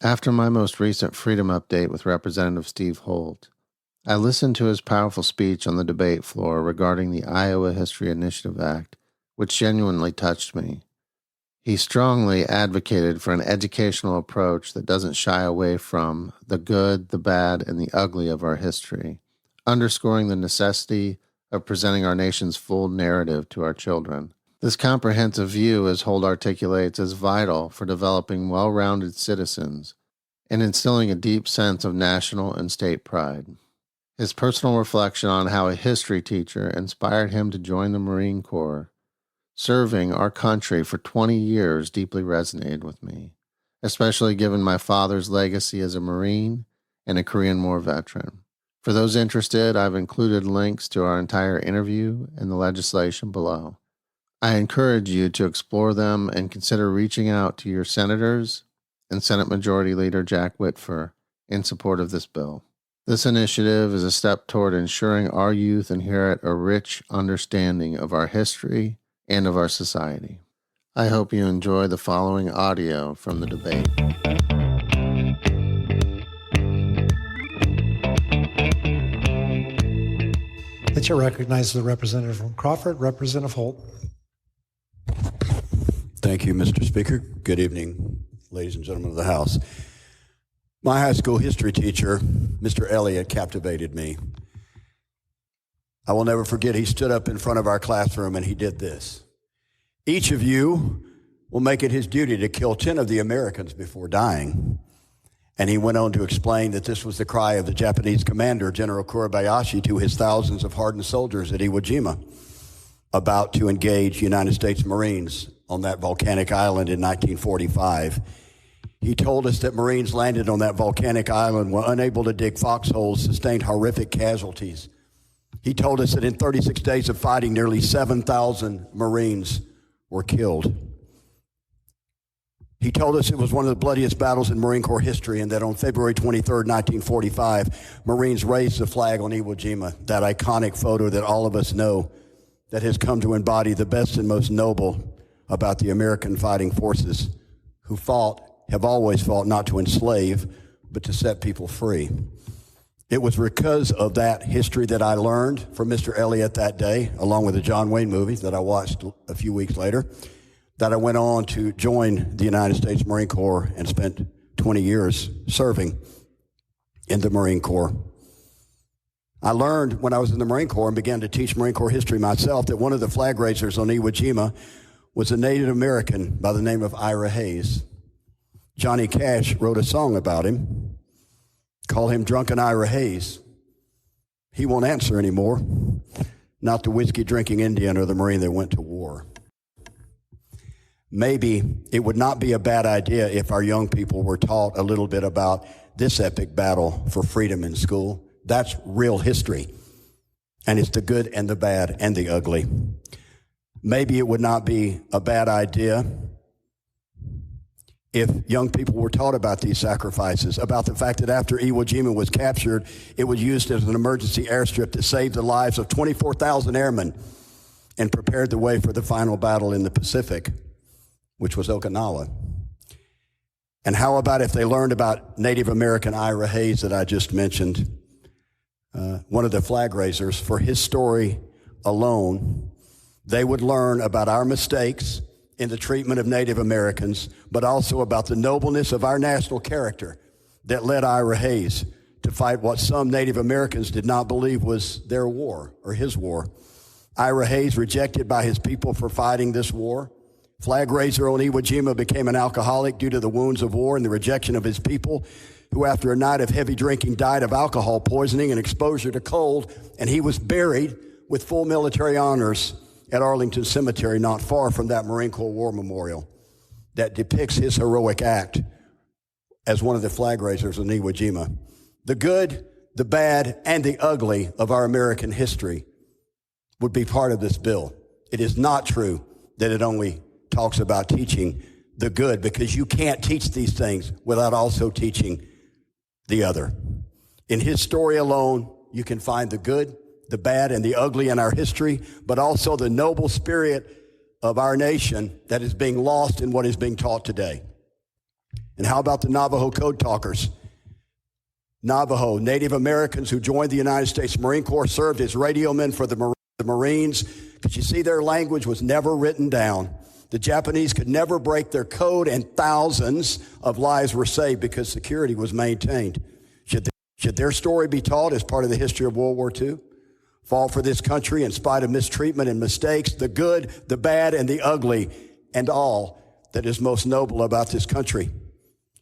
After my most recent Freedom Update with Representative Steve Holt, I listened to his powerful speech on the debate floor regarding the Iowa History Initiative Act, which genuinely touched me. He strongly advocated for an educational approach that doesn't shy away from the good, the bad, and the ugly of our history, underscoring the necessity of presenting our nation's full narrative to our children. This comprehensive view, as Holt articulates, is vital for developing well-rounded citizens and instilling a deep sense of national and state pride. His personal reflection on how a history teacher inspired him to join the Marine Corps, serving our country for 20 years, deeply resonated with me, especially given my father's legacy as a Marine and a Korean War veteran. For those interested, I've included links to our entire interview and the legislation below. I encourage you to explore them and consider reaching out to your senators and Senate Majority Leader Jack Whitfer in support of this bill. This initiative is a step toward ensuring our youth inherit a rich understanding of our history and of our society. I hope you enjoy the following audio from the debate. The chair recognizes the representative from Crawford, Representative Holt. Thank you, Mr. Speaker. Good evening, ladies and gentlemen of the House. My high school history teacher, Mr. Elliott, captivated me. I will never forget, he stood up in front of our classroom and he did this. Each of you will make it his duty to kill 10 of the Americans before dying. And he went on to explain that this was the cry of the Japanese commander, General Kurobayashi, to his thousands of hardened soldiers at Iwo Jima, about to engage United States Marines on that volcanic island in 1945. He told us that Marines landed on that volcanic island were unable to dig foxholes, sustained horrific casualties. He told us that in 36 days of fighting, nearly 7,000 Marines were killed. He told us it was one of the bloodiest battles in Marine Corps history, and that on February 23rd, 1945, Marines raised the flag on Iwo Jima, that iconic photo that all of us know that has come to embody the best and most noble about the American fighting forces who have always fought not to enslave, but to set people free. It was because of that history that I learned from Mr. Elliott that day, along with the John Wayne movies that I watched a few weeks later, that I went on to join the United States Marine Corps and spent 20 years serving in the Marine Corps. I learned when I was in the Marine Corps and began to teach Marine Corps history myself that one of the flag raisers on Iwo Jima was a Native American by the name of Ira Hayes. Johnny Cash wrote a song about him, call him Drunken Ira Hayes. He won't answer anymore, not the whiskey-drinking Indian or the Marine that went to war. Maybe it would not be a bad idea if our young people were taught a little bit about this epic battle for freedom in school. That's real history, and it's the good and the bad and the ugly. Maybe it would not be a bad idea if young people were taught about these sacrifices, about the fact that after Iwo Jima was captured, it was used as an emergency airstrip to save the lives of 24,000 airmen and prepared the way for the final battle in the Pacific, which was Okinawa. And how about if they learned about Native American Ira Hayes that I just mentioned, one of the flag raisers, for his story alone, they would learn about our mistakes in the treatment of Native Americans, but also about the nobleness of our national character that led Ira Hayes to fight what some Native Americans did not believe was their war or his war. Ira Hayes, rejected by his people for fighting this war. Flag raiser on Iwo Jima, became an alcoholic due to the wounds of war and the rejection of his people, who after a night of heavy drinking died of alcohol poisoning and exposure to cold, and he was buried with full military honors at Arlington Cemetery, not far from that Marine Corps War Memorial that depicts his heroic act as one of the flag raisers on Iwo Jima. The good, the bad, and the ugly of our American history would be part of this bill. It is not true that it only talks about teaching the good, because you can't teach these things without also teaching the other. In his story alone, you can find the good, the bad, and the ugly in our history, but also the noble spirit of our nation that is being lost in what is being taught today. And how about the Navajo code talkers? Navajo, Native Americans who joined the United States Marine Corps, served as radio men for the Marines, because you see, their language was never written down. The Japanese could never break their code, and thousands of lives were saved because security was maintained. Should their story be taught as part of the history of World War II? Fought for this country in spite of mistreatment and mistakes, the good, the bad, and the ugly, and all that is most noble about this country.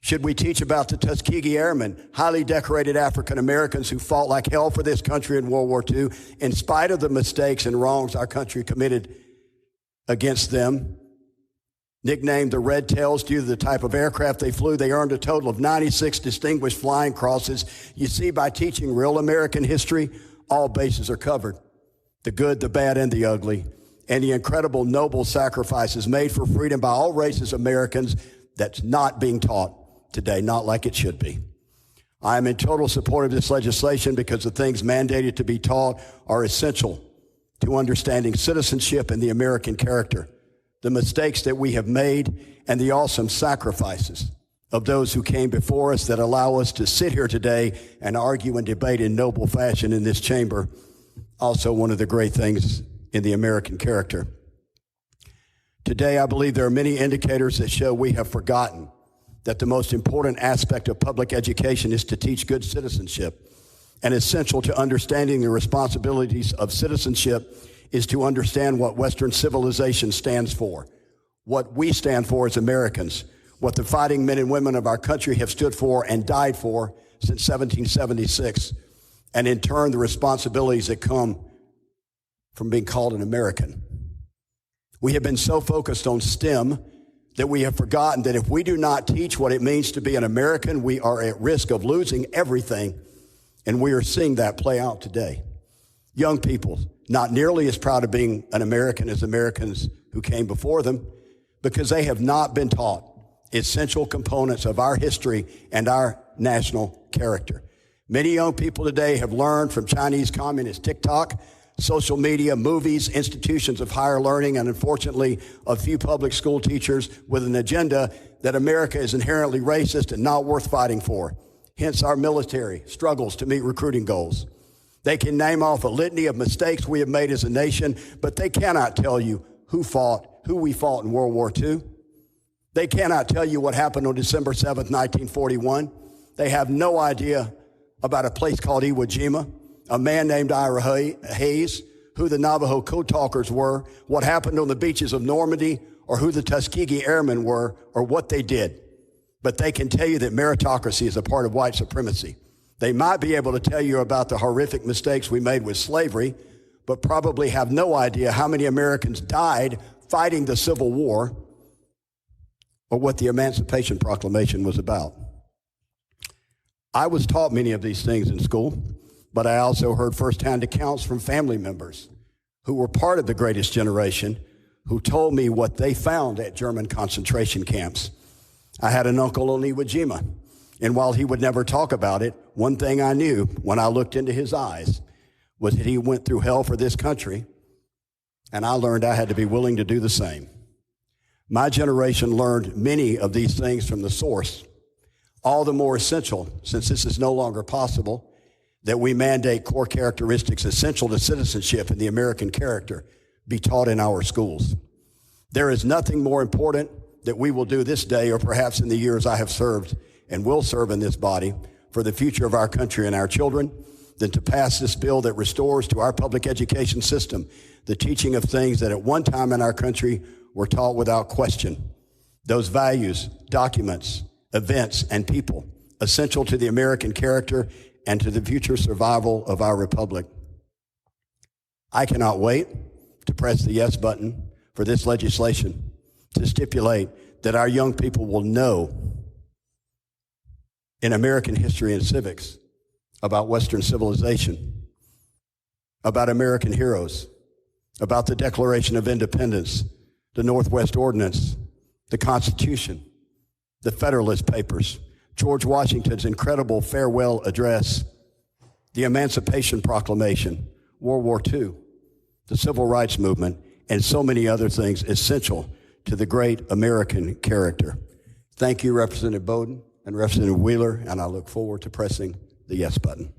Should we teach about the Tuskegee Airmen, highly decorated African Americans who fought like hell for this country in World War II, in spite of the mistakes and wrongs our country committed against them? Nicknamed the Red Tails due to the type of aircraft they flew, they earned a total of 96 distinguished flying crosses. You see, by teaching real American history, all bases are covered. The good, the bad, and the ugly, and the incredible, noble sacrifices made for freedom by all races of Americans that's not being taught today, not like it should be. I am in total support of this legislation because the things mandated to be taught are essential to understanding citizenship and the American character, the mistakes that we have made, and the awesome sacrifices of those who came before us that allow us to sit here today and argue and debate in noble fashion in this chamber. Also, one of the great things in the American character. Today, I believe there are many indicators that show we have forgotten that the most important aspect of public education is to teach good citizenship. And essential to understanding the responsibilities of citizenship is to understand what Western civilization stands for, what we stand for as Americans, what the fighting men and women of our country have stood for and died for since 1776, and in turn, the responsibilities that come from being called an American. We have been so focused on STEM that we have forgotten that if we do not teach what it means to be an American, we are at risk of losing everything, and we are seeing that play out today. Young people, not nearly as proud of being an American as Americans who came before them, because they have not been taught essential components of our history and our national character. Many young people today have learned from Chinese communist TikTok, social media, movies, institutions of higher learning, and unfortunately, a few public school teachers with an agenda that America is inherently racist and not worth fighting for. Hence, our military struggles to meet recruiting goals. They can name off a litany of mistakes we have made as a nation, but they cannot tell you who we fought in World War II. They cannot tell you what happened on December 7th, 1941. They have no idea about a place called Iwo Jima, a man named Ira Hayes, who the Navajo code talkers were, what happened on the beaches of Normandy, or who the Tuskegee Airmen were, or what they did. But they can tell you that meritocracy is a part of white supremacy. They might be able to tell you about the horrific mistakes we made with slavery, but probably have no idea how many Americans died fighting the Civil War, or what the Emancipation Proclamation was about. I was taught many of these things in school, but I also heard firsthand accounts from family members who were part of the greatest generation who told me what they found at German concentration camps. I had an uncle on Iwo Jima, and while he would never talk about it, one thing I knew when I looked into his eyes was that he went through hell for this country, and I learned I had to be willing to do the same. My generation learned many of these things from the source, all the more essential since this is no longer possible that we mandate core characteristics essential to citizenship and the American character be taught in our schools. There is nothing more important that we will do this day, or perhaps in the years I have served and will serve in this body, for the future of our country and our children, than to pass this bill that restores to our public education system the teaching of things that at one time in our country were taught without question. Those values, documents, events, and people essential to the American character and to the future survival of our republic. I cannot wait to press the yes button for this legislation to stipulate that our young people will know in American history and civics about Western civilization, about American heroes, about the Declaration of Independence, the Northwest Ordinance, the Constitution, the Federalist Papers, George Washington's incredible farewell address, the Emancipation Proclamation, World War II, the Civil Rights Movement, and so many other things essential to the great American character. Thank you, Representative Bowden and Representative Wheeler, and I look forward to pressing the yes button.